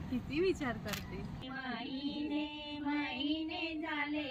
किती विचार करते. माईने झाले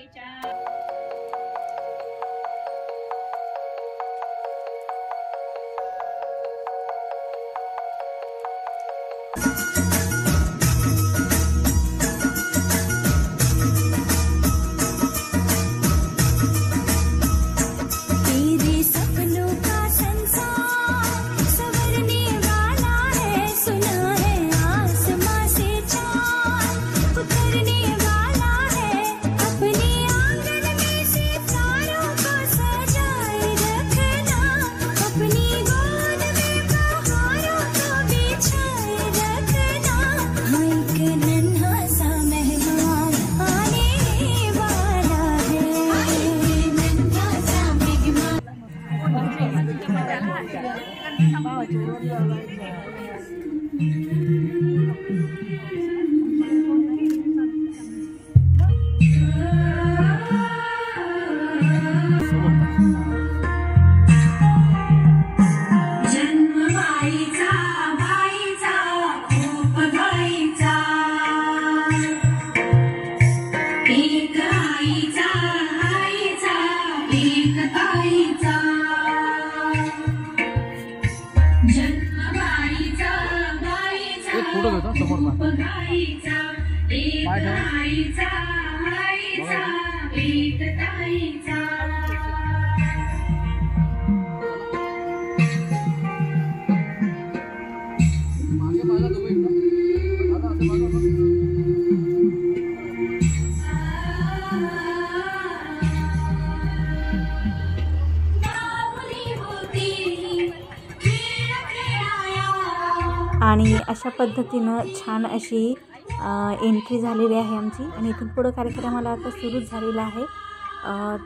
आणि अशा पद्धतीनं छान अशी एंट्री झालेली आहे आमची. आणि इथून पुढं कार्यक्रमाला आता सुरूच झालेला आहे.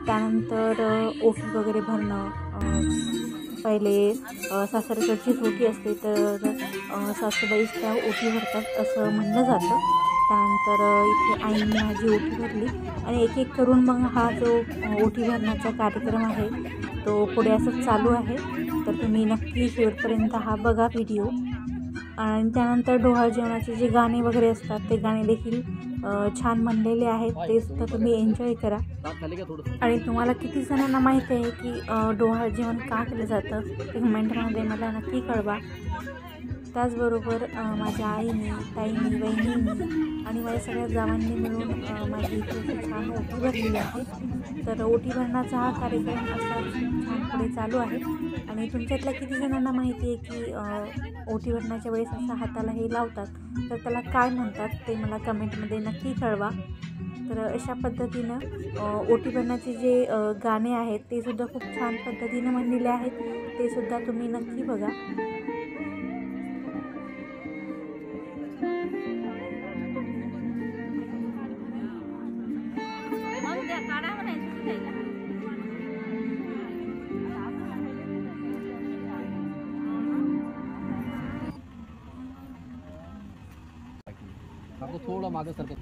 त्यानंतर ओटी वगैरे भरणं. पहिले सासरकडचीच ओटी असते तर सासूबाईच त्या ओटी भरतात असं म्हणलं जातं. त्यानंतर इथे आईने माझी ओटी भरली आणि एक एक करून मग हा जो ओटी भरण्याचा कार्यक्रम आहे तो पुढे असंच चालू आहे. तर तुम्ही नक्की शेवटपर्यंत हा बघा व्हिडिओ. आणि त्यानंतर डोहाळ जेवणाचे जे गाणे वगैरे असतात ते गाणे देखील छान म्हणलेले आहेत. ते सुद्धा तुम्ही एन्जॉय करा. आणि तुम्हाला किती जणांना माहीत आहे की डोहाळ जेवण का केलं जातं ते कमेंटमध्ये मला नक्की कळवा. त्याचबरोबर माझ्या आईने, ताईने, वहिनींनी आणि माझ्या सगळ्या जावांनी मिळून माझी इथे छान ओटी भरलेली आहे. तर ओटी भरण्याचा हा कार्यक्रम असा छान पुढे चालू आहे. आणि तुमच्यातल्या किती जणांना माहिती आहे की ओटी भरण्याच्या वेळेस असं हाताला हे लावतात तर त्याला काय म्हणतात ते मला कमेंटमध्ये नक्की कळवा. तर अशा पद्धतीनं ओटी भरण्याचे जे गाणे आहेत ते सुद्धा खूप छान पद्धतीनं म्हणलेले आहेत. ते सुद्धा तुम्ही नक्की बघा. आपको थोड़ा मागे सरकत.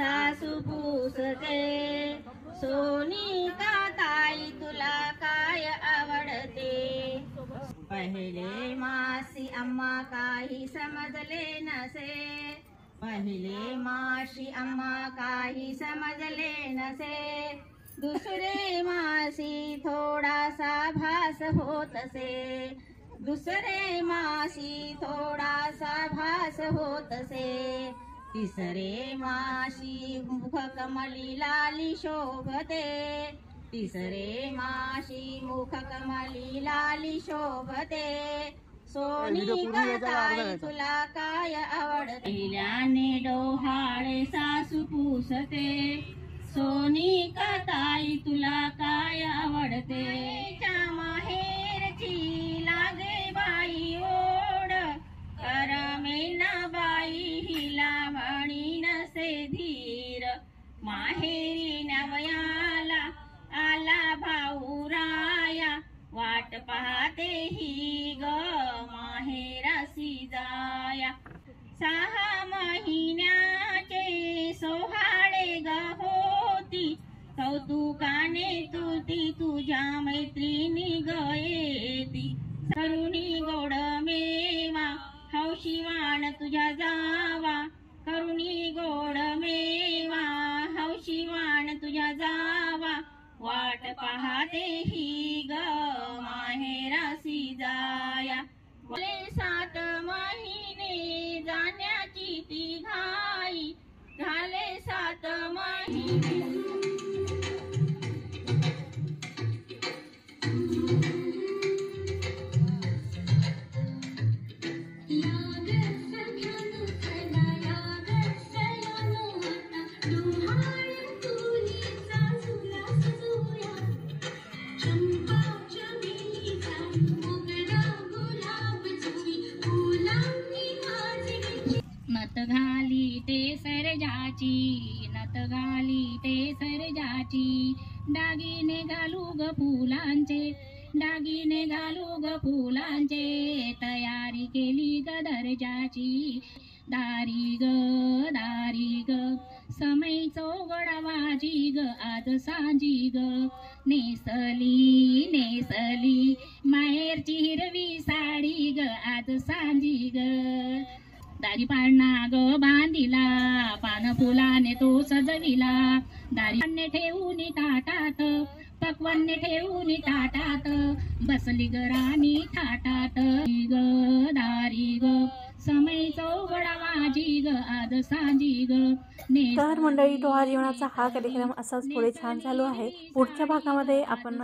सासू पूसते, सोनी का ताई तुला काय आवडते. पहिले मासी अम्मा काही समजले नसे, पहिले मासी अम्मा काही समजले नसे, दुसरे मासी थोडासा भास होतसे, दुसरे मासी थोडासा भास होतसे, तिसरे मासी मुख कमली लाली शोभते, तिसरे मासी मुख कमली लाली शोभते, सोनी का ताई तुला काय आवडते. पहिल्याने डोहाळे सासू पूसते, सोनी का ताई तुला काय आवडते. माहेरची लागे बाई ओढ, करमेना बाई हिला म्हणी नसे धीर, माहेरी नवयाला आला भाऊ राया, वाट पाहते ही ग माहेरासी जाया. 6 महिन्याचे सोहाळे ग होती, कौतुकाने तुती तुझ्या मैत्रिणी ग येती, करुणी गोड मेवा हौशिवाण तुझ्या जावा, करुणी गोड मेवा हौशिवाण तुझ्या जावा, वाट पाहते ही ग माहेरासी जाया. 7 महिने जाण्याची ती घाई, झाले 7 महिने. नत घाली ते सरजाची, नत घाली ते सरजाची, दागिने घालू ग फुलांचे, दागिने घालू ग फुलांचे, तयारी केली ग दर्जाची, दारी ग समय चौघडवाजी ग आज सांजी ग, नेसली माहेरची हिरवी साडी ग आज सांजी ग, दारी पाळणा ग बांधिला, पान फुलाने तो सजविला, दारी ठेवून ताटात, पक्वान्ने ठेवून ताटात, बसली ग राणी थाटात ग, दारी ग समय चौघडा माझी ग आज सांजी ग. तर मंडळी, डोहाळे जेवणाचा हा कार्यक्रम असाच पुढे छान चालू आहे. पुढच्या भागामध्ये आपण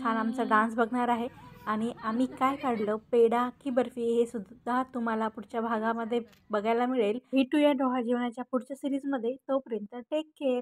छान आमचा डान्स बघणार आहे आणि आम्ही काय काढलं, पेढा की बर्फी, हे सुद्धा तुम्हाला पुढच्या भागामध्ये बघायला मिळेल. भेटूया डोहाळे जेवणाच्या पुढच्या सिरीजमध्ये. तोपर्यंत टेक केअर.